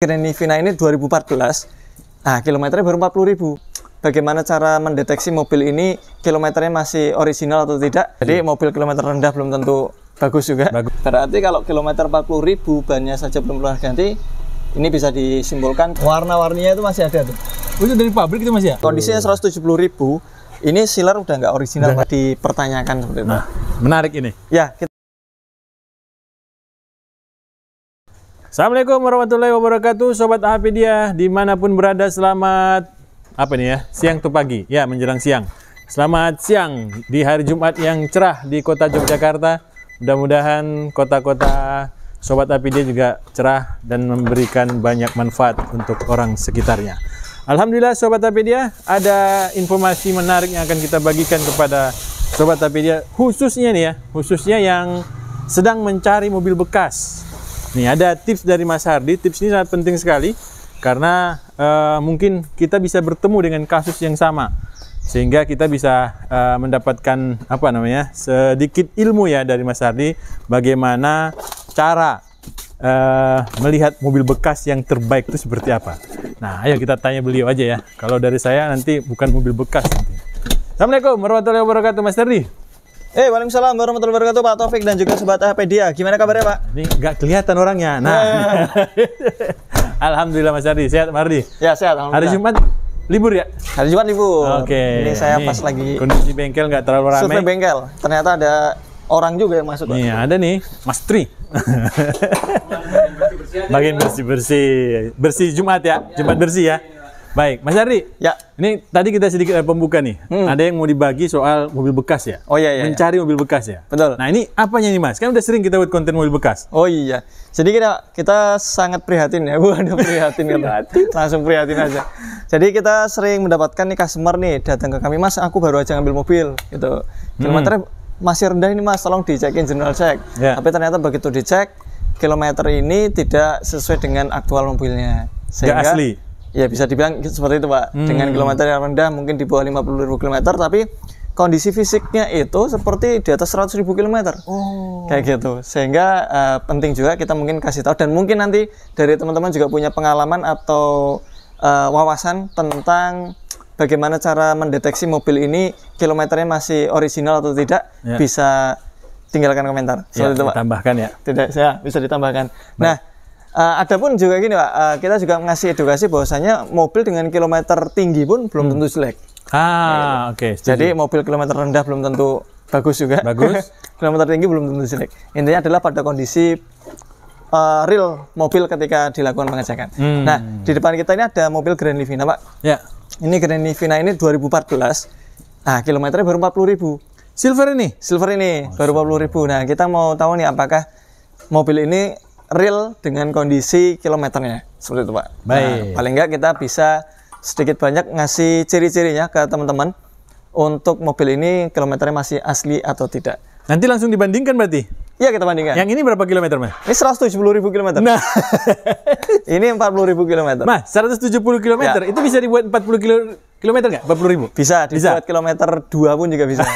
Granny Vina ini 2014. Nah, kilometernya baru 40.000. Bagaimana cara mendeteksi mobil ini kilometernya masih original atau tidak? Jadi mobil kilometer rendah belum tentu bagus juga. Berarti kalau kilometer 40.000 bannya saja belum pernah ganti, ini bisa disimpulkan warna-warninya itu masih ada tuh. Itu dari pabrik itu Mas ya? Kondisinya 170.000. Ini sealer udah nggak original, dipertanyakan seperti itu. Nah, menarik ini. Ya, Assalamualaikum warahmatullahi wabarakatuh, Sobat Hafidia, dimanapun berada, selamat siang atau pagi? Ya, menjelang siang. Selamat siang di hari Jumat yang cerah di kota Yogyakarta. Mudah-mudahan kota-kota Sobat Hafidia juga cerah dan memberikan banyak manfaat untuk orang sekitarnya. Alhamdulillah Sobat Hafidia, ada informasi menarik yang akan kita bagikan kepada Sobat Hafidia, khususnya yang sedang mencari mobil bekas. Nih, ada tips dari Mas Hardi. Tips ini sangat penting sekali karena mungkin kita bisa bertemu dengan kasus yang sama, sehingga kita bisa mendapatkan sedikit ilmu ya dari Mas Hardi bagaimana cara melihat mobil bekas yang terbaik itu seperti apa. Nah, ayo kita tanya beliau aja ya. Kalau dari saya nanti bukan mobil bekas nanti. Assalamualaikum warahmatullahi wabarakatuh, Mas Hardi. Waalaikumsalam warahmatullahi wabarakatuh, Pak Taufik dan juga Sobat Hafidia. Gimana kabarnya, Pak? Ini nggak kelihatan orangnya. Nah, Alhamdulillah Mas Hardi, sehat Mas Hardi? Ya, sehat. Alhamdulillah. Hari Jumat libur ya? Hari Jumat libur. Oke. Ini saya pas lagi kondisi bengkel nggak terlalu ramai. survei bengkel. Ternyata ada orang juga yang masuk. Nih, ada nih, Mas Tri. Bagian bersih Jumat ya, Jumat bersih ya. Baik, Mas Hardi. Ya. Ini tadi kita sedikit pembuka nih. Ada yang mau dibagi soal mobil bekas ya. Oh iya. Mencari mobil bekas ya. Betul. Nah, ini apanya nih Mas? Kan udah sering kita buat konten mobil bekas. Oh iya. Jadi kita sangat prihatin ya. Bukan prihatin kan. Langsung prihatin aja. Jadi kita sering mendapatkan nih customer nih datang ke kami, Mas, aku baru aja ngambil mobil gitu. Kilometernya masih rendah ini Mas, tolong dicekin general check. Yeah. Tapi ternyata begitu dicek, kilometer ini tidak sesuai dengan aktual mobilnya. Sehingga nggak asli. Ya bisa dibilang seperti itu Pak. Dengan kilometer yang rendah mungkin di bawah 50.000 km, tapi kondisi fisiknya itu seperti di atas 100.000 km. Oh. Kayak gitu. Sehingga penting juga kita mungkin kasih tahu, dan mungkin nanti dari teman-teman juga punya pengalaman atau wawasan tentang bagaimana cara mendeteksi mobil ini kilometernya masih original atau tidak. Ya. Bisa tinggalkan komentar. Seperti itu Pak. Ditambahkan ya. Tidak, ya bisa ditambahkan. Nah, ada pun juga gini Pak, kita juga ngasih edukasi bahwasanya mobil dengan kilometer tinggi pun belum tentu jelek. Oke. Jadi mobil kilometer rendah belum tentu bagus juga. Bagus. Kilometer tinggi belum tentu jelek. Intinya adalah pada kondisi real mobil ketika dilakukan pengecekan. Nah, di depan kita ini ada mobil Granny Vina Pak. Ya. Ini Granny Vina ini 2014. Nah, kilometernya baru 40.000. Silver ini baru 40.000. Nah, kita mau tahu nih apakah mobil ini real dengan kondisi kilometernya, seperti itu Pak. Baik. Nah, paling enggak kita bisa sedikit banyak ngasih ciri-cirinya ke teman-teman untuk mobil ini kilometernya masih asli atau tidak. Nanti langsung dibandingkan berarti? Iya, kita bandingkan. Yang ini berapa kilometer Mas? Ini 170.000 km. Nah, ini 40.000 km. Mas, 170 km ya. Itu bisa dibuat 40 km nggak? 40.000? Bisa, dibuat kilometer 2 pun juga bisa.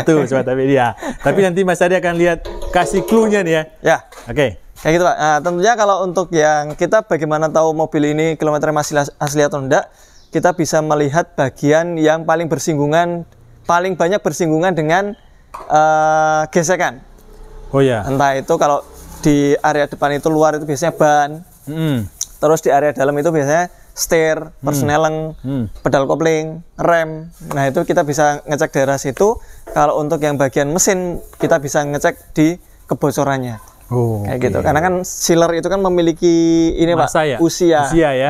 Tuh Sobat Hafidia. Tapi nanti Mas Hardi akan lihat, kasih clue-nya nih ya. Ya. Oke. Kayak gitu Pak. Nah, tentunya kalau untuk yang kita bagaimana tahu mobil ini kilometernya masih asli atau enggak, kita bisa melihat bagian yang paling banyak bersinggungan dengan gesekan. Oh ya. Entah itu kalau di area depan itu luar itu biasanya ban. Terus di area dalam itu biasanya setir, persneleng, pedal kopling, rem. Nah, itu kita bisa ngecek daerah situ. Kalau untuk yang bagian mesin, kita bisa ngecek di kebocorannya. Kayak gitu. Karena kan sealer itu kan memiliki ini masa Pak, ya? usia ya.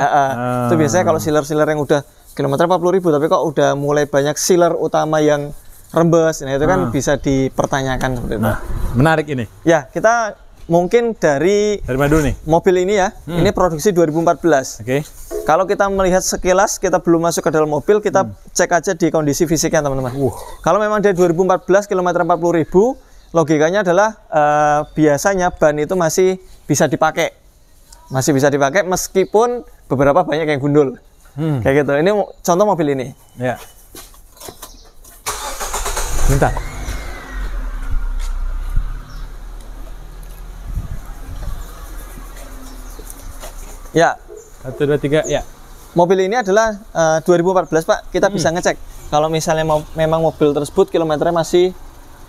Itu biasanya kalau sealer yang udah kilometer 40.000 tapi kok udah mulai banyak sealer utama yang rembes. Nah, itu kan bisa dipertanyakan seperti itu. Nah, menarik ini. Ya, kita mungkin dari mana dulu nih? Mobil ini ya. Ini produksi 2014. Oke. Kalau kita melihat sekilas, kita belum masuk ke dalam mobil, kita cek aja di kondisi fisiknya teman-teman. Kalau memang dia 2014 kilometer 40.000, logikanya adalah biasanya ban itu masih bisa dipakai. Meskipun beberapa banyak yang gundul. Kayak gitu. Ini contoh mobil ini. Ya. Bentar. Ya. 1, 2, 3, ya. Mobil ini adalah 2014 Pak. Kita bisa ngecek kalau misalnya memang mobil tersebut kilometernya masih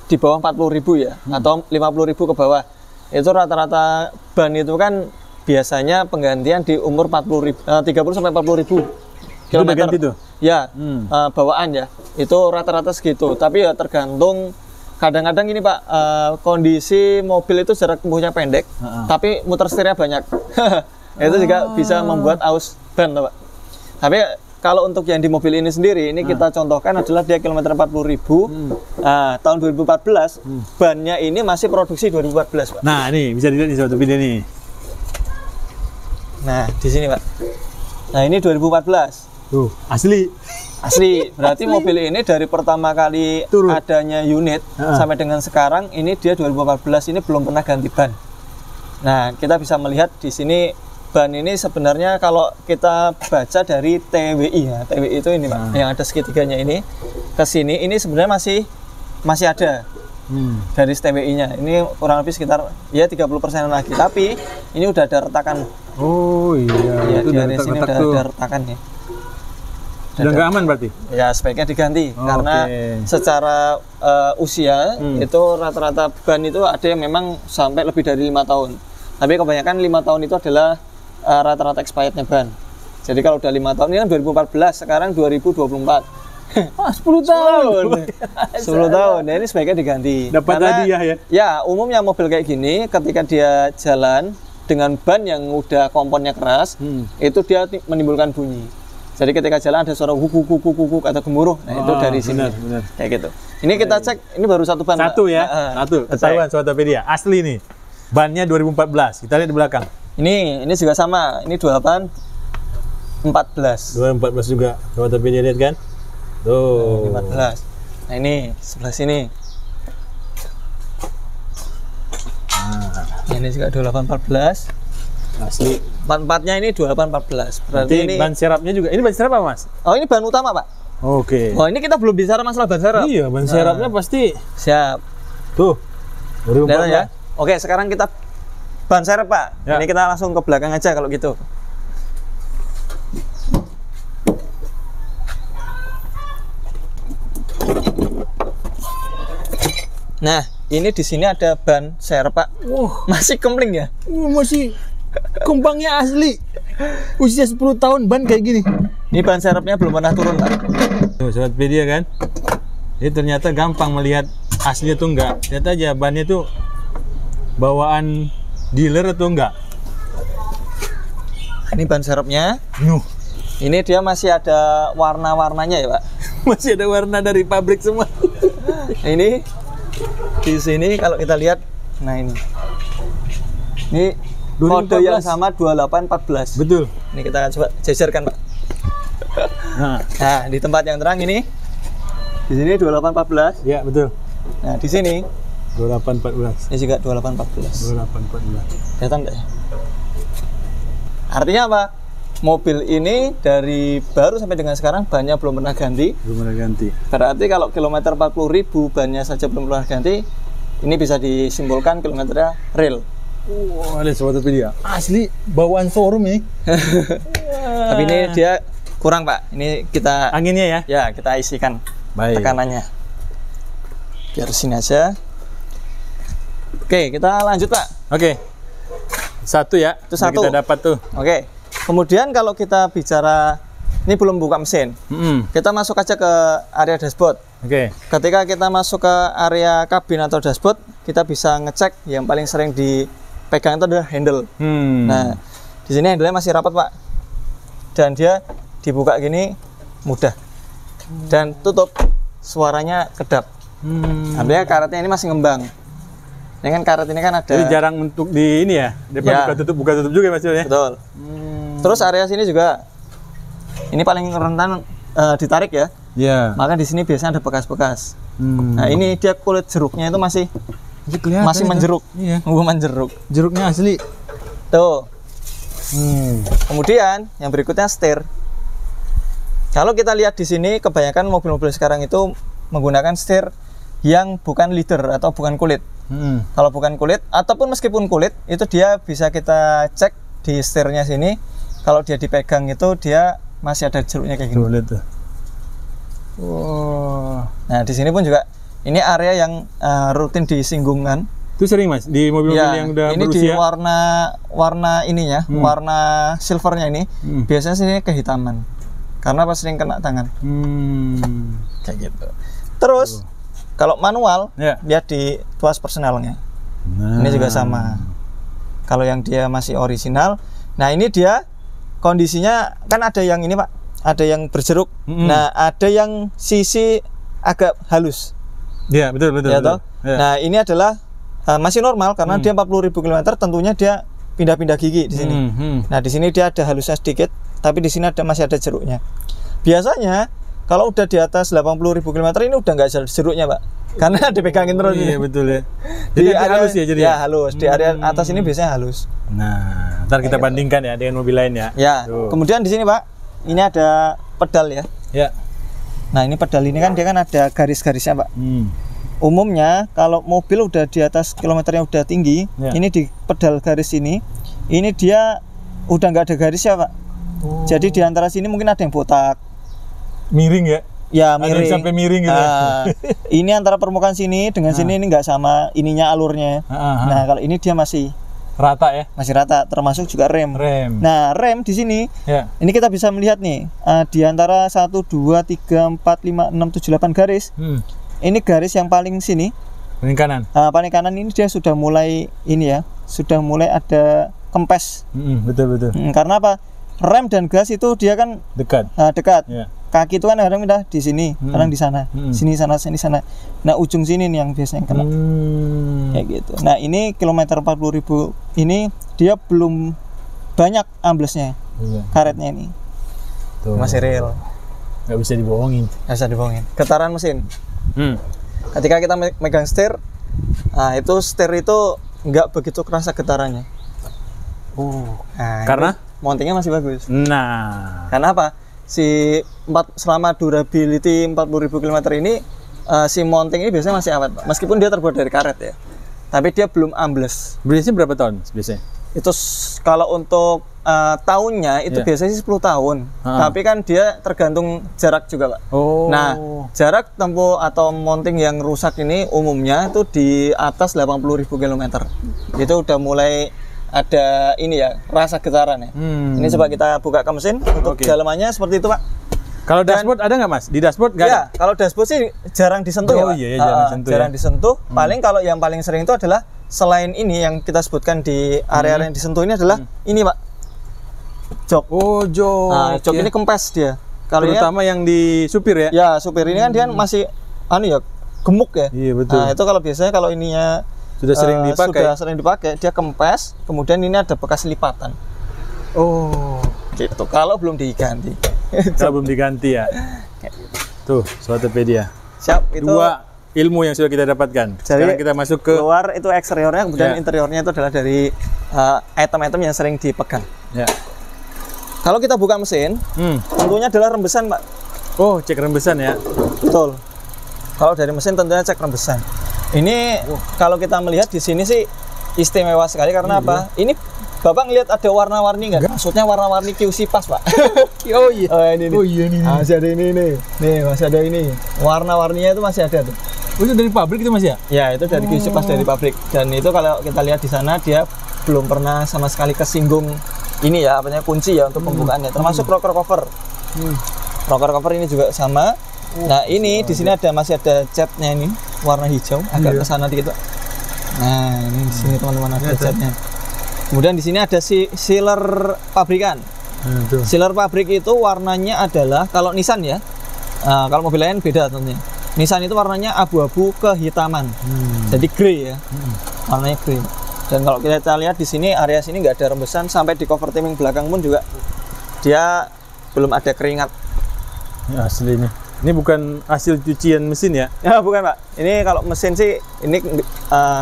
di bawah 40.000 ya, atau 50.000 ke bawah. Itu rata-rata ban itu kan biasanya penggantian di umur 30 sampai 40.000 kilometer. Ganti tuh? Ya, bawaan ya. Itu rata-rata segitu. Tapi ya tergantung. Kadang-kadang ini Pak, kondisi mobil itu jarak tempuhnya pendek, tapi muter setirnya banyak. Itu juga bisa membuat aus ban, Pak. Tapi kalau untuk yang di mobil ini sendiri, ini kita contohkan adalah dia kilometer 40.000. Nah, tahun 2014, bannya ini masih produksi 2014, Pak. Nah, ini bisa dilihat di suatu video nih. Nah, di sini, Pak. Nah, ini 2014. Tuh, asli. Asli. Berarti mobil ini dari pertama kali adanya unit sampai dengan sekarang, ini dia 2014 ini belum pernah ganti ban. Nah, kita bisa melihat di sini ban ini sebenarnya kalau kita baca dari TWI ya, TWI itu ini Pak, yang ada segitiganya ini ke sini, ini sebenarnya masih ada dari TWI-nya. Ini kurang lebih sekitar ya 30% lagi, tapi ini udah ada retakan. Oh iya, Ya, itu dari sini udah ada retakan ya. Sudah nggak aman berarti? Ya sebaiknya diganti karena secara usia itu rata-rata ban itu ada yang memang sampai lebih dari 5 tahun. Tapi kebanyakan 5 tahun itu adalah rata-rata expirednya ban. Jadi kalau udah 5 tahun, ini kan 2014, sekarang 2024. 10 tahun. 10 tahun. Nah, ini sebaiknya diganti. Dapat hadiah ya? Ya, umumnya mobil kayak gini ketika dia jalan dengan ban yang udah komponnya keras, itu dia menimbulkan bunyi. Jadi ketika jalan ada suara guguk atau gemuruh. Nah, itu dari sini. Benar. Kayak gitu. Ini kita cek, ini baru satu ban. Satu ya? Satu. Ketahuan Sobatpedia. Asli nih. Bannya 2014. Kita lihat di belakang. Ini juga sama. Ini 2014 juga. Sobatpedia lihat kan? Tuh. 2014. Nah, ini sebelah sini. Nah, ini juga 2814. Asli. 44-nya ini 2814. Berarti ini ban serapnya juga. Ini ban serap apa, Mas? Oh, ini ban utama, Pak. Oke. Oh, ini kita belum bicara masalah ban serap. Iya, ban serapnya pasti. Siap. Tuh. 2014 ya. Oke, sekarang kita ban serep, Pak. Ya. Ini kita langsung ke belakang aja kalau gitu. Nah, ini di sini ada ban serep, Pak. Masih kempling ya? Masih kembangnya asli. Usia 10 tahun ban kayak gini. Ini ban serepnya belum pernah turun, Pak. Tuh, Sobatpedia kan. Ini ternyata gampang melihat aslinya tuh enggak. Lihat aja bannya tuh bawaan dealer atau enggak. Ini ban serepnya. Ini dia masih ada warna-warnanya ya, Pak. Masih ada warna dari pabrik semua. Ini di sini kalau kita lihat, nah ini kode yang sama 2814. Betul. Ini kita coba jajarkan, Pak. Nah, di tempat yang terang ini, di sini 2814. Ya, betul. Nah, di sini 2814. ini juga 2814. 2814. Kelihatan nggak ya? Artinya apa? Mobil ini dari baru sampai dengan sekarang bannya belum pernah ganti. Belum pernah ganti. Berarti kalau kilometer 40.000 bannya saja belum pernah ganti, ini bisa disimpulkan kilometernya real. Wah, ada Sobatpedia. Asli bawaan showroom ini. Tapi ini dia kurang, Pak. Ini kita anginnya ya? Ya, kita isikan. Baik. Tekanannya. Biar sini aja. Oke, kita lanjut, Pak. Oke. Satu ya. Itu satu. Kita dapat tuh. Oke. Kemudian kalau kita bicara, ini belum buka mesin. Kita masuk aja ke area dashboard. Oke. Ketika kita masuk ke area kabin atau dashboard, kita bisa ngecek yang paling sering dipegang itu adalah handle. Nah, di sini handle-nya masih rapat, Pak. Dan dia dibuka gini mudah. Dan tutup, suaranya kedap. Artinya karetnya ini masih ngembang. Ini kan karet ini kan ada. Jadi jarang untuk di ini ya. Depan Ya. buka tutup juga maksudnya. Betul. Terus area sini juga ini paling rentan ditarik ya. Iya. Maka di sini biasanya ada bekas-bekas. Nah, ini dia kulit jeruknya itu masih menjeruk. Iya. Menjeruk. Jeruknya asli. Tuh. Kemudian yang berikutnya setir. Kalau kita lihat di sini kebanyakan mobil-mobil sekarang itu menggunakan setir yang bukan leather atau bukan kulit. Kalau bukan kulit ataupun meskipun kulit, itu dia bisa kita cek di setirnya sini. Kalau dia dipegang itu dia masih ada jeruknya kayak gini. Tuh, lihat tuh. Wow. Nah di sini pun juga ini area yang rutin disinggungkan. Itu sering Mas di mobil-mobil Ya, yang udah ini berusia. di warna ininya, warna silvernya ini biasanya sini kehitaman. Karena pas sering kena tangan. Kayak gitu. Terus kalau manual, Ya. lihat di tuas personalnya. Nah. Ini juga sama. Kalau yang dia masih original, nah ini dia kondisinya kan ada yang ini Pak, ada yang berjeruk. Nah ada yang sisi agak halus. Iya betul betul. Ya betul. toh? Ya. Nah ini adalah masih normal karena dia 40.000 km. Tentunya dia pindah-pindah gigi di sini. Nah di sini dia ada halusnya sedikit, tapi di sini masih ada jeruknya. Biasanya kalau udah di atas 80.000 km ini udah nggak ada jeruknya Pak, karena dipegangin terus. Iya betul ya. Di Jadi area halus ya jadi. Ya halus. Di area atas ini biasanya halus. Nah, ntar kita bandingkan ya dengan mobil lain ya. Ya. Tuh. Kemudian di sini Pak, ini ada pedal ya. Ya. Nah ini pedal ini kan dia kan ada garis-garisnya Pak. Umumnya kalau mobil udah di atas kilometernya udah tinggi, Ya. ini di pedal garis ini dia udah nggak ada garisnya Pak. Jadi di antara sini mungkin ada yang botak. Miring ya. Ya Ada yang miring. sampai miring gitu. Ini antara permukaan sini dengan sini ini nggak sama ininya alurnya. Nah kalau ini dia masih Rata ya. rata, termasuk juga rem. Rem. Nah rem di sini, Ya. ini kita bisa melihat nih di antara 1, 2, 3, 4, 5, 6, 7, 8 garis. Ini garis yang paling sini, Paling kanan. paling kanan ini dia sudah mulai ini ya, sudah mulai ada kempes. Betul betul. Karena apa? Rem dan gas itu dia kan Dekat. dekat. Ya. Kaki itu kan kadang udah di sini, kadang di sana, sini sana, sini sana. Nah ujung sini nih yang biasanya kena. Kayak gitu. Nah ini kilometer 40.000 ini dia belum banyak amblesnya, Iya. karetnya ini. Tuh. Masih real, Nggak bisa dibohongin. nggak bisa dibohongin. Getaran mesin. Hmm. Ketika kita megang setir, nah itu setir itu nggak begitu kerasa getarannya. Nah, Karena? itu mountingnya masih bagus. Nah. Karena apa? Selama durability 40.000 km ini si mounting ini biasanya masih awet, Pak. Meskipun dia terbuat dari karet ya. Tapi dia belum ambles. Biasanya berapa tahun biasanya? Itu kalau untuk tahunnya itu Iya. biasanya sih 10 tahun. Tapi kan dia tergantung jarak juga, Pak. Oh. Nah, jarak tempuh atau mounting yang rusak ini umumnya itu di atas 80.000 km. Itu udah mulai ada ini ya, rasa getaran ya. Ini coba kita buka ke mesin untuk dalamannya seperti itu, Pak. Kalau dashboard ada nggak Mas? Di dashboard nggak ada? Ya, kalau dashboard sih jarang disentuh ya, Oh Pak. iya, jarang disentuh jarang ya. disentuh. Paling kalau yang paling sering itu adalah selain ini yang kita sebutkan di area yang disentuh ini adalah ini, Pak. Jok. Oh, jok. Nah, jok ini kempes dia. Kalau ini Terutama yang di supir ya? ya supir ini kan dia masih ya gemuk ya. Iya, betul. Nah, itu kalau biasanya kalau ininya Sudah sering dipakai. Sudah sering dipakai, dia kempes, kemudian ini ada bekas lipatan. Oh. Gitu. Kalau belum diganti. Kalau belum diganti ya. Tuh, Sobatepedia. Siap, itu Dua ilmu yang sudah kita dapatkan. Sekarang kita masuk ke luar itu eksteriornya, kemudian Ya. interiornya itu adalah dari item-item yang sering dipegang. ya. Kalau kita buka mesin, tentunya adalah rembesan, Pak. Oh, cek rembesan ya. Betul. Kalau dari mesin tentunya cek rembesan. Ini kalau kita melihat di sini sih istimewa sekali karena apa? Ini Bapak ngelihat ada warna-warni nggak? Maksudnya warna-warni QC pas, Pak. Oh iya. Ini nih. Oh iya nih. Masih ada ini nih. Nih, masih ada ini. Warna-warninya itu masih ada tuh. Oh, itu dari pabrik itu Mas ya? Ya, itu dari QC pas dari pabrik. Dan itu kalau kita lihat di sana dia belum pernah sama sekali kesinggung ini ya, apanya kunci ya untuk pembukaannya. Termasuk rocker cover. Rocker cover ini juga sama. Nah, ini di sini masih ada catnya ini, warna hijau, agak ke sana dikit, Pak. Nah, ini di sini teman-teman ada catnya. Kemudian di sini ada sealer pabrikan. Sealer pabrik itu warnanya adalah kalau Nissan ya. Kalau mobil lain beda tentunya. Nissan itu warnanya abu-abu kehitaman. Jadi grey ya. Warnanya grey. Dan kalau kita lihat di sini area sini nggak ada rembesan, sampai di cover timing belakang pun juga dia belum ada keringat. Ya, asli ini. Ini bukan hasil cucian mesin ya? Ya bukan, Pak. Ini kalau mesin sih ini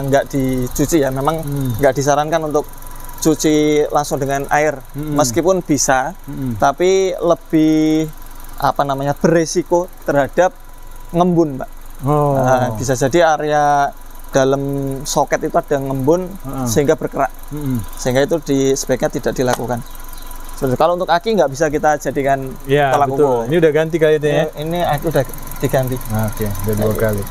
nggak dicuci ya. Memang nggak disarankan untuk cuci langsung dengan air. Meskipun bisa, tapi lebih beresiko terhadap ngembun, Pak. Oh. Bisa jadi area dalam soket itu ada ngembun sehingga berkerak. Sehingga itu di speknya tidak dilakukan. Seperti kalau untuk aki nggak bisa kita jadikan tolak ukur. Ini udah ganti kali itu ya? Ini aki udah diganti. Oke, udah 2 kali.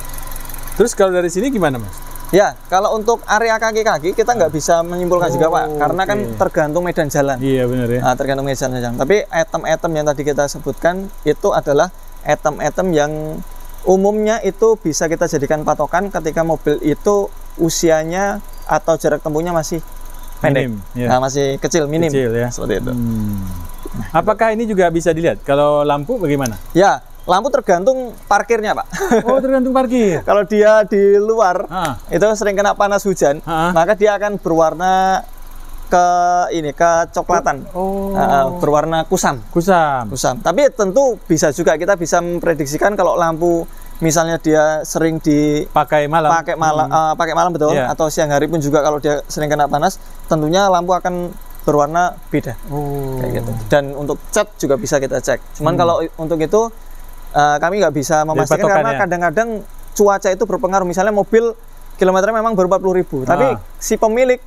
Terus kalau dari sini gimana, Mas? Ya, kalau untuk area kaki-kaki kita nggak bisa menyimpulkan juga, Pak, karena kan tergantung medan jalan. Iya, benar ya. Nah, tergantung medan jalan. Tapi item-item yang tadi kita sebutkan itu adalah item-item yang umumnya itu bisa kita jadikan patokan ketika mobil itu usianya atau jarak tempuhnya masih pendek. Ya. Nah, masih kecil, minim. Kecil ya. Seperti itu. Apakah ini juga bisa dilihat? Kalau lampu bagaimana? Ya, lampu tergantung parkirnya, Pak. Oh, tergantung parkir. Kalau dia di luar, itu sering kena panas hujan, maka dia akan berwarna kecoklatan. Berwarna kusam. Kusam. Tapi tentu bisa juga kita bisa memprediksikan kalau lampu misalnya dia sering dipakai malam, pakai malam betul, atau siang hari pun juga kalau dia sering kena panas, tentunya lampu akan berwarna beda. Kayak gitu. Dan untuk cat juga bisa kita cek. Cuman kalau untuk itu kami nggak bisa memastikan karena kadang-kadang cuaca itu berpengaruh. Misalnya mobil kilometernya memang baru 40.000, tapi si pemilik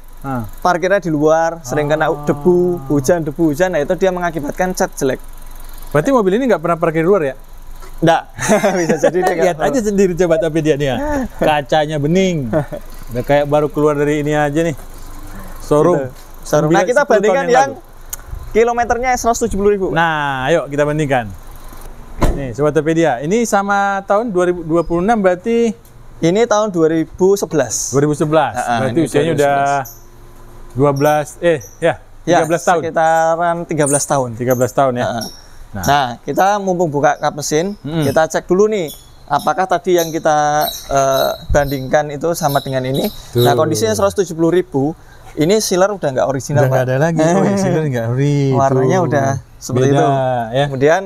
parkirnya di luar, sering kena debu hujan, nah itu dia mengakibatkan cat jelek. Berarti mobil ini nggak pernah parkir di luar ya? Nggak, bisa jadi dia lihat aja sendiri coba, tapi dia nih ya, kacanya bening, udah kayak baru keluar dari ini aja nih, showroom. Nah, kita bandingkan yang kilometernya 170.000. Nah, ayo kita bandingkan. Nih, Sobat Topedia, ini sama tahun 2026 berarti? Ini tahun 2011. 2011, berarti usianya 2011. Udah 13 tahun. Sekitaran 13 tahun. 13 tahun ya. Nah, kita mumpung buka kap mesin, kita cek dulu nih, apakah tadi yang kita bandingkan itu sama dengan ini. Nah, kondisinya 170.000, ini sealer udah nggak original, Pak. Udah nggak ada lagi, sealer nggak ori. Warnanya udah seperti beda, itu. Ya. Kemudian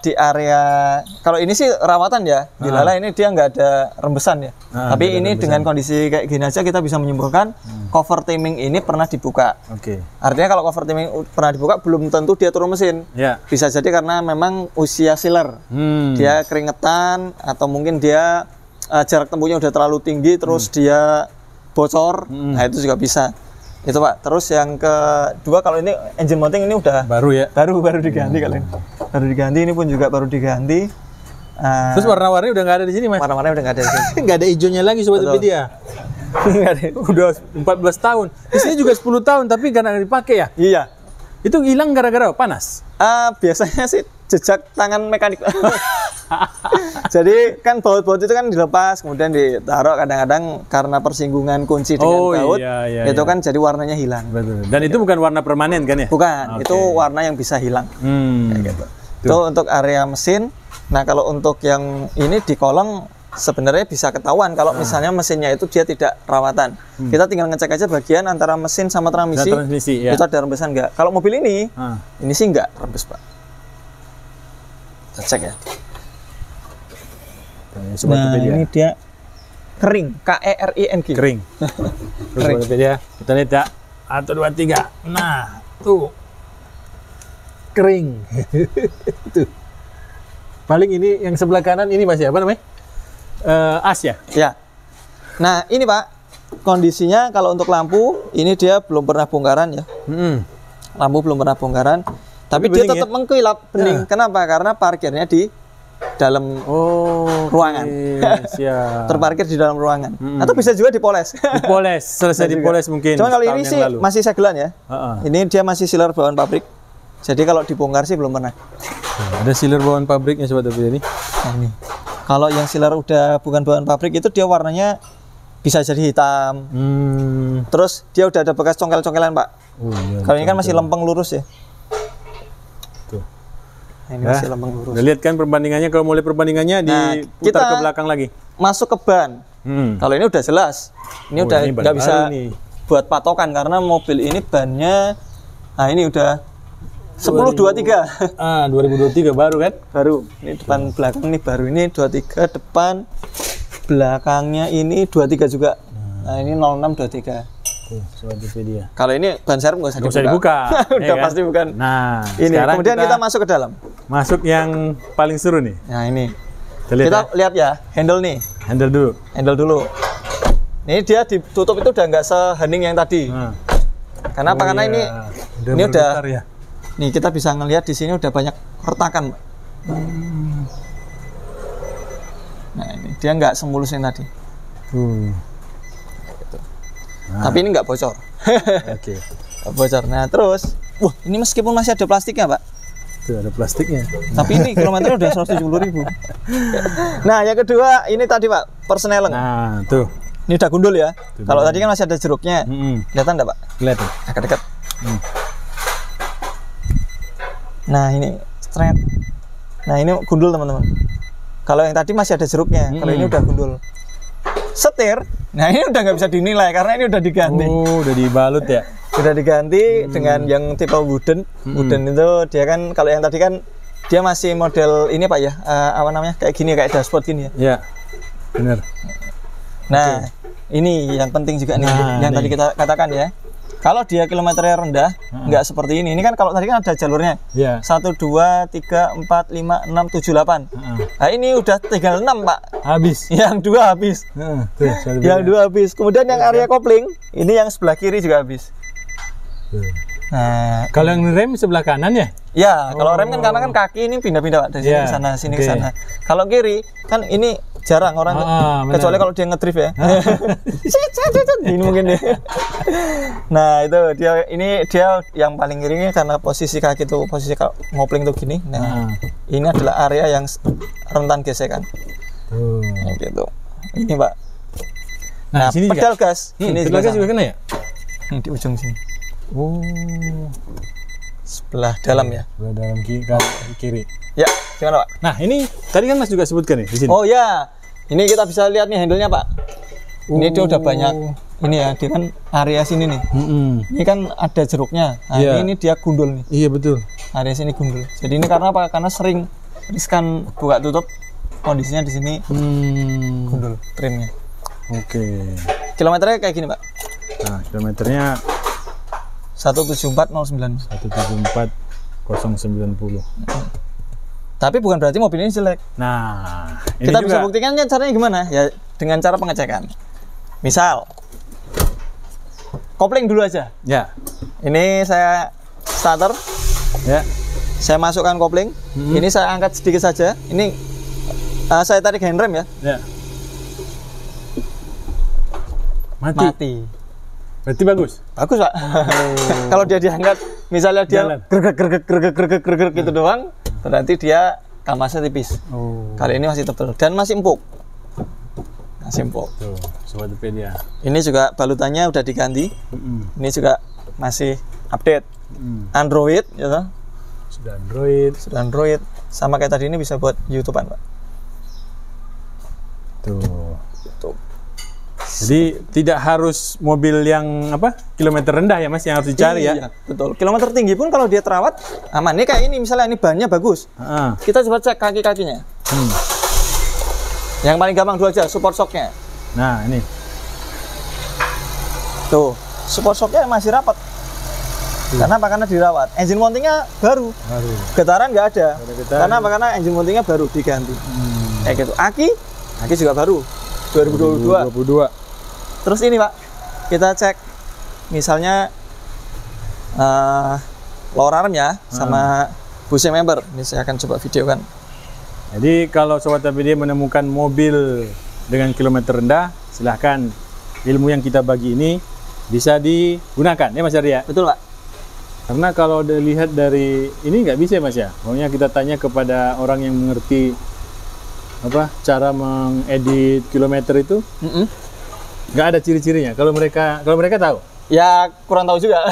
di area, kalau ini sih rawatan ya, di Lala ini dia nggak ada rembesan ya. Tapi ini rembesan. Dengan kondisi kayak gini aja kita bisa menyimpulkan cover timing ini pernah dibuka. Artinya kalau cover timing pernah dibuka belum tentu dia turun mesin. Bisa jadi karena memang usia sealer, dia keringetan atau mungkin dia jarak tempuhnya udah terlalu tinggi terus dia bocor. Nah itu juga bisa. Itu Pak. Terus yang kedua, kalau ini engine mounting ini udah baru ya, baru diganti kalian. Baru diganti, ini pun juga baru diganti. Terus warna-warni udah nggak ada di sini, Mas? Warna-warni udah nggak ada di sini. Nggak ada hijaunya lagi, Sobat Topedia. Udah 14 tahun. Di sini juga 10 tahun, tapi karena dipakai ya? Iya. Itu hilang gara-gara panas? Biasanya sih jejak tangan mekanik. Jadi kan baut-baut itu kan dilepas, kemudian ditaruh, kadang-kadang karena persinggungan kunci dengan baut, itu kan jadi warnanya hilang. Betul. Dan itu bukan warna permanen kan ya? Bukan, itu warna yang bisa hilang. Kayak gitu. Itu untuk area mesin. Nah, kalau untuk yang ini di kolong sebenarnya bisa ketahuan kalau misalnya mesinnya itu dia tidak rawatan. Kita tinggal ngecek aja bagian antara mesin sama transmisi, itu ada rembesan nggak. Kalau mobil ini sih nggak rembes, Pak. Kita cek ya. Nah, ini dia kering, KERING. Kering. Kering. Ya. Kita lihat ya. 1, 2, 3. Nah, tuh. Kering. Tuh. Paling ini yang sebelah kanan ini masih apa namanya? As ya? Ya. Nah, ini Pak, kondisinya kalau untuk lampu, ini dia belum pernah bongkaran ya. Lampu belum pernah bongkaran. Tapi dia tetap mengkilap bening. Kenapa? Karena parkirnya di dalam ruangan. Terparkir di dalam ruangan. Atau bisa juga dipoles. Dipoles, selesai dipoles mungkin. Cuma kalau ini sih masih segelan ya. Ini dia masih sealer bawaan pabrik. Jadi kalau dibongkar sih belum pernah. Ada sealer bawaan pabriknya Sobat Topedia ini. Nah, ini. Kalau yang sealer udah bukan bawaan pabrik itu dia warnanya bisa jadi hitam. Terus dia udah ada bekas congkel-congkelan, Pak. Kalau ini kan masih lempeng lurus ya. Ini masih lempeng lurus. Lihat kan perbandingannya, kalau mulai perbandingannya diputar ke belakang lagi. Masuk ke ban. Kalau ini udah jelas. Ini udah nggak bisa buat patokan karena mobil ini bannya, nah ini udah 1023. 2023 baru kan? Baru. Ini depan belakang nih baru, ini 23 depan, belakangnya ini 23 juga. Nah, ini 0623. Sobat Topedia. Kalau ini ban serep nggak usah dibuka. Udah pasti bukan. Nah, ini kemudian kita masuk ke dalam. Masuk yang paling seru nih. Nah, ini. Kita lihat ya, handle nih. Handle dulu. Handle dulu. Ini dia ditutup itu udah nggak sehening yang tadi. Karena apa? Karena ini udah ya. Nih kita bisa ngelihat di sini udah banyak retakan, Pak. Nah ini dia nggak semulus yang tadi. Gitu. Tapi ini nggak bocor. Oke. Nggak bocor. Nah terus, ini meskipun masih ada plastiknya, Pak. Tuh ada plastiknya. Tapi ini kilometernya udah 170.000. Nah yang kedua ini tadi, Pak, persneleng. Nah tuh. Ini udah gundul ya. Kalau tadi kan masih ada jeruknya. Kelihatan enggak, Pak? Kelihatan. Agak dekat. Nah ini straight. Nah ini gundul, teman-teman. Kalau yang tadi masih ada jeruknya. Kalau ini udah gundul. Setir. Nah ini udah nggak bisa dinilai karena ini udah diganti. Oh, udah dibalut ya. Udah diganti dengan yang tipe wooden. Wooden itu dia kan, kalau yang tadi kan dia masih model ini, Pak ya. Apa namanya? Kayak gini, kayak dashboard gini ya. Iya. Benar. Nah, ini yang penting juga nih, yang tadi kita katakan ya. Kalau dia kilometernya rendah, nggak seperti ini. Ini kan kalau tadi kan ada jalurnya. 1, 2, 3, 4, 5, 6, 7, 8. Nah ini udah tinggal 6, Pak. Habis. Yang 2 habis. Yang 2 habis. Kemudian yang area kopling, ini yang sebelah kiri juga habis. Nah, kalau yang rem sebelah kanan ya? Ya, kalau rem kan karena kan kaki ini pindah-pindah, Pak, dari sini ke sana, sini ke sana. Kalau kiri kan ini jarang orang, kecuali kalau dia ngedrift ya. Ini mungkin deh. Nah, itu dia, ini dia yang paling kiri karena posisi kaki itu, posisi ngopling tuh gini. Nah, ini adalah area yang rentan gesekan. Nah, gitu. Ini, Pak. Nah, sini pedal juga. gas. Ini pedal gas juga kena ya? Di ujung sini. Oh, sebelah dalam ya. Sebelah dalam kiri. Ya, gimana, Pak? Nah, ini tadi kan Mas juga sebutkan nih di sini. Oh ya, ini kita bisa lihat nih handle-nya, Pak. Ini dia udah banyak. Ini ya, dia kan area sini nih. Ini kan ada jeruknya. Nah, ini dia gundul nih. Iya betul. Area sini gundul. Jadi ini karena apa? Karena sering riskan buka tutup. Kondisinya di sini gundul trimnya. Oke. Kilometernya kayak gini, Pak. Nah, kilometernya 174.09. 174.090. Tapi bukan berarti mobil ini jelek. Nah, ini kita juga bisa buktikannya caranya gimana? Ya dengan cara pengecekan. Misal kopling dulu aja. Ya. Ini saya starter. Ya. Saya masukkan kopling. Ini saya angkat sedikit saja. Ini saya tarik handrem ya. Ya. Mati. Berarti bagus. Bagus, Pak. Kalau dia diangkat, misalnya dia gergek gitu doang, berarti dia kamasnya tipis. Kali ini masih tebal dan masih empuk. Masih empuk. Tuh, Sobat Topedia. Ini juga balutannya udah diganti. Ini juga masih update. Android, ya toh? Sudah Android. Sudah Android. Sama kayak tadi ini bisa buat YouTube-an, Pak. Tuh. Tuh. Jadi tidak harus mobil yang kilometer rendah ya Mas yang harus dicari ya. Betul. Kilometer tinggi pun kalau dia terawat aman. Ini kayak ini misalnya ini bannya bagus. Kita coba cek kaki-kakinya. Yang paling gampang dulu aja support shocknya. Nah ini. Tuh support shocknya masih rapat. Karena apa? Karena dirawat. Engine mountingnya baru. Getaran nggak ada. Karena apa? Karena engine mountingnya baru diganti. Kayak gitu. Aki juga baru. 2022. Terus ini, Pak, kita cek misalnya lower arm ya sama bushing member. Ini saya akan coba videokan. Jadi kalau Sobat Topedia menemukan mobil dengan kilometer rendah, silahkan ilmu yang kita bagi ini bisa digunakan ya Mas Arya. Betul, Pak. Karena kalau dilihat dari ini nggak bisa Mas ya. Pokoknya kita tanya kepada orang yang mengerti cara mengedit kilometer itu. Nggak ada ciri-cirinya. Kalau mereka tahu. Ya kurang tahu juga.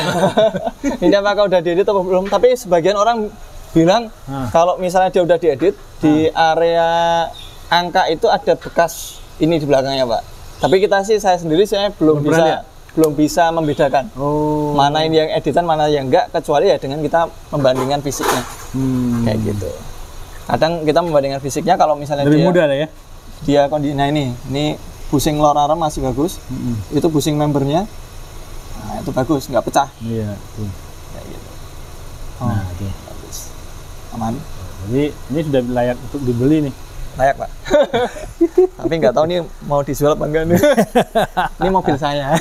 Ini apakah udah diedit atau belum? Tapi sebagian orang bilang kalau misalnya dia udah diedit di area angka itu ada bekas ini di belakangnya, Pak. Tapi saya sendiri belum bisa membedakan mana ini yang editan, mana yang enggak, kecuali ya dengan kita membandingkan fisiknya. Kayak gitu. Kadang kita membandingkan fisiknya kalau misalnya lebih mudah lah ya. Dia kondisinya ini bushing lower arm masih bagus. Itu bushing membernya. Nah, itu bagus, nggak pecah. Iya, tuh. Kayak gitu. Nah, tuh. Bagus. Aman. Jadi ini sudah layak untuk dibeli nih. layak Pak. Tapi nggak tahu nih mau dijual apa enggak nih. Ini mobil saya.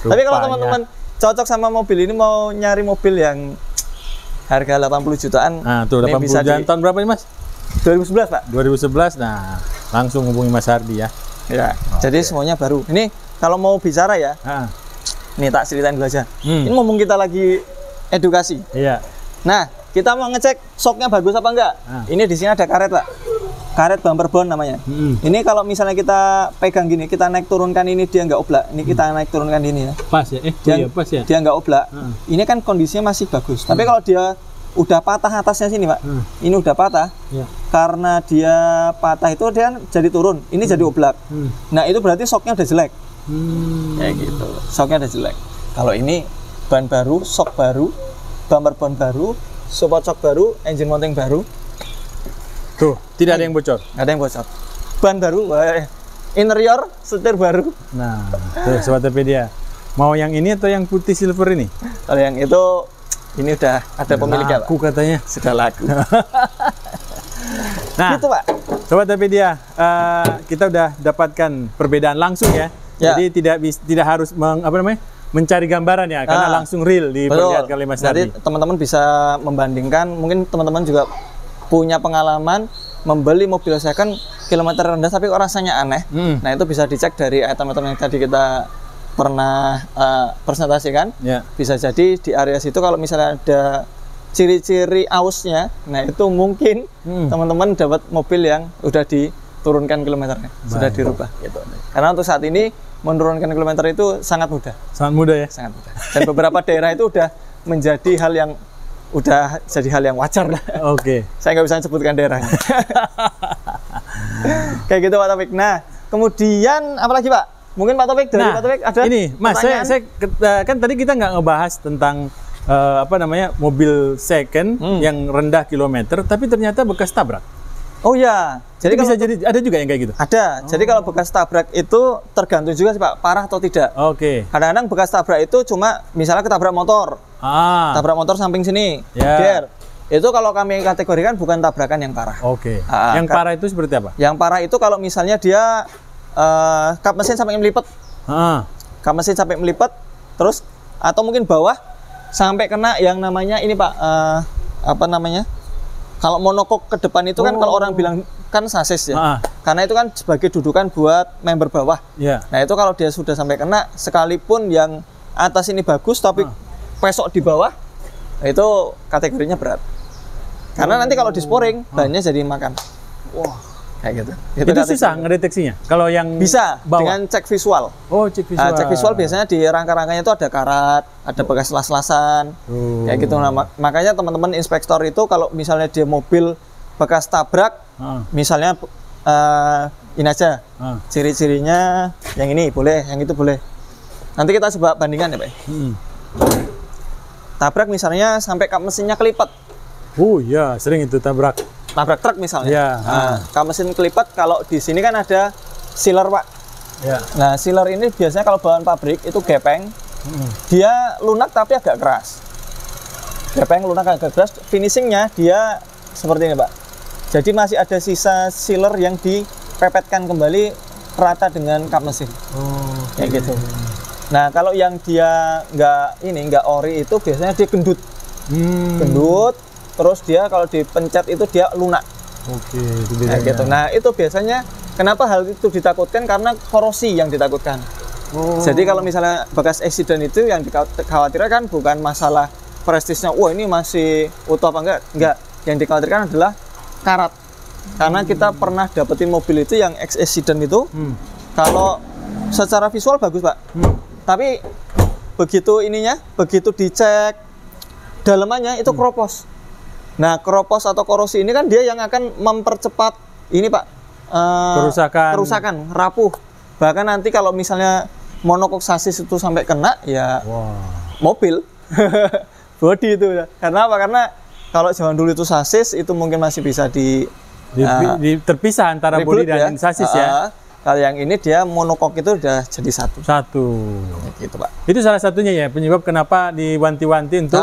Tapi kalau teman-teman cocok sama mobil ini, mau nyari mobil yang harga 80 jutaan. Nah, tuh 80 jutaan tahun berapa nih Mas? 2011 Pak. 2011. Nah, langsung hubungi Mas Hardi ya. Ya. Jadi semuanya baru. Ini kalau mau bicara ya. Nih tak ceritain dulu aja. Ini ngomong kita lagi edukasi. Iya. Nah, kita mau ngecek shocknya bagus apa enggak. Ini di sini ada karet Pak. Karet bumper bond namanya. Ini kalau misalnya kita pegang gini, kita naik turunkan ini dia nggak oblak. Ini kita naik turunkan ini ya. Pas ya? Iya pas ya. Dia nggak oblak. Ini kan kondisinya masih bagus. Tapi kalau dia udah patah atasnya sini Pak. Ini udah patah. Karena dia patah itu dia jadi turun. Ini jadi oblak. Nah itu berarti shocknya udah jelek. Kayak gitu. Shocknya udah jelek. Kalau ini ban baru, shock baru, bumper bond baru, support shock baru, engine mounting baru. Tuh, tidak ada yang bocor. Nggak ada yang bocor. Ban baru, interior, setir baru. Nah, tuh Sobat Topedia. Mau yang ini atau yang putih silver ini? Kalau yang itu, ini udah ada pemiliknya Pak. Laku katanya. Sudah laku. Nah, gitu Pak. Sobat Topedia, kita udah dapatkan perbedaan langsung ya. Jadi tidak harus mencari gambaran ya, karena langsung real diperlihatkan oleh Mas Hardi. Jadi teman-teman bisa membandingkan, mungkin teman-teman juga punya pengalaman membeli mobil second kilometer rendah tapi kok rasanya aneh. Nah itu bisa dicek dari item-item yang tadi kita pernah presentasikan. Bisa jadi di area situ kalau misalnya ada ciri-ciri ausnya, nah itu mungkin teman-teman dapat mobil yang udah diturunkan kilometernya. Sudah dirubah gitu. Karena untuk saat ini menurunkan kilometer itu sangat mudah. Sangat mudah ya? Sangat mudah. Dan beberapa daerah itu udah menjadi hal yang wajar lah. Oke. Saya nggak bisa sebutkan daerahnya. Kayak gitu Pak Taufik. Nah, kemudian apa lagi Pak? Mungkin Pak Taufik dari Pak Taufik ada ini Mas, saya kan tadi kita nggak ngebahas tentang mobil second yang rendah kilometer, tapi ternyata bekas tabrak. Oh ya, jadi bisa jadi ada juga yang kayak gitu. Ada. Jadi kalau bekas tabrak itu tergantung juga sih Pak, parah atau tidak. Oke. Kadang-kadang bekas tabrak itu cuma misalnya ketabrak motor. Tabrak motor samping sini. Gear. Itu kalau kami kategorikan bukan tabrakan yang parah. Oke. Yang parah itu seperti apa? Yang parah itu kalau misalnya dia kap mesin sampai melipat. Kap mesin sampai melipat, terus atau mungkin bawah sampai kena yang namanya ini Pak, apa namanya? Kalau monokok ke depan itu kan kalau orang bilang kan sasis ya. Karena itu kan sebagai dudukan buat member bawah. Nah itu kalau dia sudah sampai kena, sekalipun yang atas ini bagus tapi pesok di bawah, itu kategorinya berat. Karena nanti kalau disporing, bannya jadi makan. Wah, kayak gitu. Itu susah ngedeteksinya. Kalau yang bisa bawah dengan cek visual. Oh, cek visual. Cek visual biasanya di rangka-rangkanya itu ada karat, ada bekas las-lasan, kayak gitu. Nah, makanya teman-teman inspektor itu kalau misalnya dia mobil bekas tabrak, misalnya ini aja ciri-cirinya, yang ini boleh, yang itu boleh. Nanti kita coba bandingkan ya Pak. Tabrak misalnya sampai kap mesinnya kelipat. Ya sering itu tabrak truk misalnya. Kap mesin kelipat, kalau di sini kan ada sealer Pak. Nah sealer ini biasanya kalau bawaan pabrik itu gepeng, dia lunak tapi agak keras. Gepeng lunak agak keras, finishingnya dia seperti ini Pak. Jadi masih ada sisa sealer yang dipepetkan kembali rata dengan kap mesin. Kayak gitu. Nah kalau yang dia nggak ori itu biasanya dia gendut. Gendut, terus dia kalau dipencet itu dia lunak. Itu nah, gitu. Nah itu biasanya kenapa hal itu ditakutkan, karena korosi yang ditakutkan. Jadi kalau misalnya bekas accident itu yang dikhawatirkan bukan masalah prestisnya, wah ini masih utuh apa enggak. Yang dikhawatirkan adalah karat. Karena kita pernah dapetin mobil itu yang accident itu, kalau secara visual bagus Pak, tapi begitu dicek dalamannya itu keropos. Nah keropos atau korosi ini kan dia yang akan mempercepat ini Pak, kerusakan, rapuh. Bahkan nanti kalau misalnya monokok sasis itu sampai kena ya mobil body itu. Karena apa? Karena kalau zaman dulu itu sasis itu mungkin masih bisa terpisah antara bodi dan sasis ya. Kalau yang ini dia monokok itu udah jadi satu. Gitu Pak. Itu salah satunya ya penyebab kenapa diwanti-wanti untuk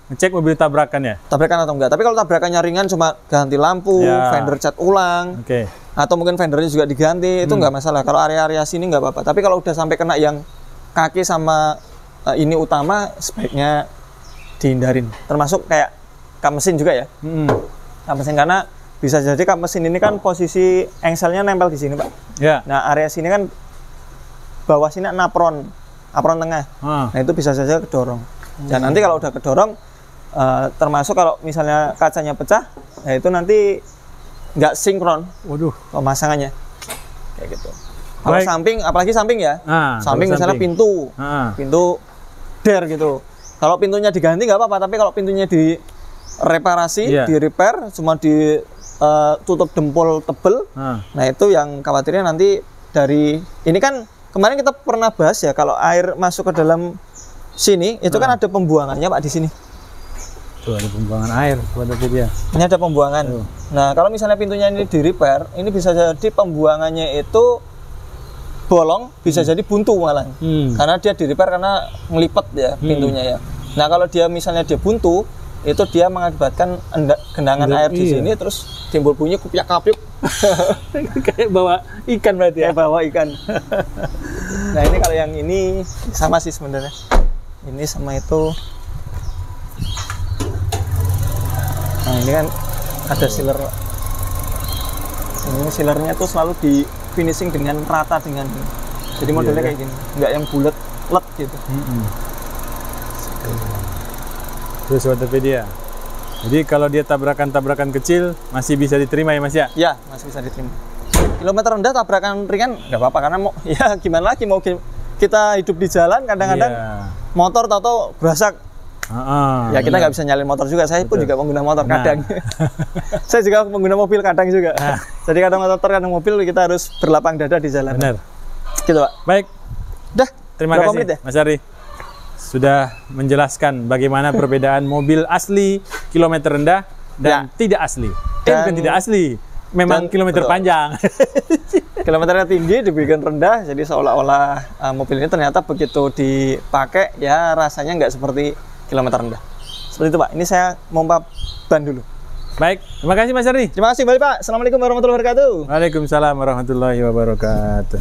ngecek mobil tabrakan ya. Tabrakan atau enggak. Tapi kalau tabrakannya ringan cuma ganti lampu, Ya. fender cat ulang, Oke. atau mungkin fendernya juga diganti, itu nggak masalah. Kalau area-area sini nggak apa-apa. Tapi kalau udah sampai kena yang kaki sama ini utama, sebaiknya dihindarin. Termasuk kayak kap mesin juga ya. Kap mesin, karena bisa jadi kap mesin ini kan posisi engselnya nempel di sini, Pak. Ya. Nah, area sini kan bawah sini apron tengah. Nah, itu bisa saja kedorong. Dan nanti kalau udah kedorong, termasuk kalau misalnya kacanya pecah, nah itu nanti nggak sinkron Waduh. pemasangannya, kayak gitu. Kalau Baik. samping, apalagi samping ya, samping kalau misalnya samping. pintu der gitu. Kalau pintunya diganti nggak apa-apa, tapi kalau pintunya direparasi, Iya. di repair, cuma ditutup dempul tebel, nah itu yang khawatirnya nanti dari ini kan kemarin kita pernah bahas ya, kalau air masuk ke dalam sini itu kan ada pembuangannya, Pak, di sini. Tuh ada pembuangan air buat dia. Ini ada pembuangan. Nah, kalau misalnya pintunya ini di repair, ini bisa jadi pembuangannya itu bolong, bisa jadi buntu malah. Karena dia di repair karena ngelipet ya pintunya ya. Nah, kalau dia misalnya dia buntu, itu dia mengakibatkan genangan air di sini, terus timbul bunyi kupiak-kapiuk. Kayak bawa ikan berarti ya. Kayak bawa ikan. Nah, ini kalau yang ini sama sih sebenarnya. Ini sama itu. Nah, ini kan ada sealer. Ini sealernya tuh selalu di finishing dengan rata dengan ini. Jadi modelnya kayak gini, nggak yang bulat let gitu. Terus Waterpedia. Jadi kalau dia tabrakan-tabrakan kecil masih bisa diterima ya Mas ya? Ya, masih bisa diterima. Kilometer rendah tabrakan ringan nggak apa-apa, karena mau ya gimana lagi, mau kita hidup di jalan kadang-kadang motor tahu-tahu berasak. Ya kita nggak bisa nyalin motor juga. Saya pun juga pengguna motor kadang. Saya juga pengguna mobil kadang juga. Jadi kadang motor, kadang mobil, kita harus berlapang dada di jalan. Benar. Gitu, Pak. Baik. Dah. Terima Berapa kasih menit ya? Mas Ari. Sudah menjelaskan bagaimana perbedaan mobil asli kilometer rendah dan tidak asli. Bukan tidak asli. Memang kilometer panjang. Kilometernya tinggi, dibikin rendah, jadi seolah-olah mobil ini ternyata begitu dipakai ya rasanya nggak seperti kilometer rendah. Seperti itu, Pak. Ini saya mau ban dulu. Baik, terima kasih Mas Ari. Terima kasih kembali, Pak. Assalamualaikum warahmatullahi wabarakatuh. Waalaikumsalam warahmatullahi wabarakatuh.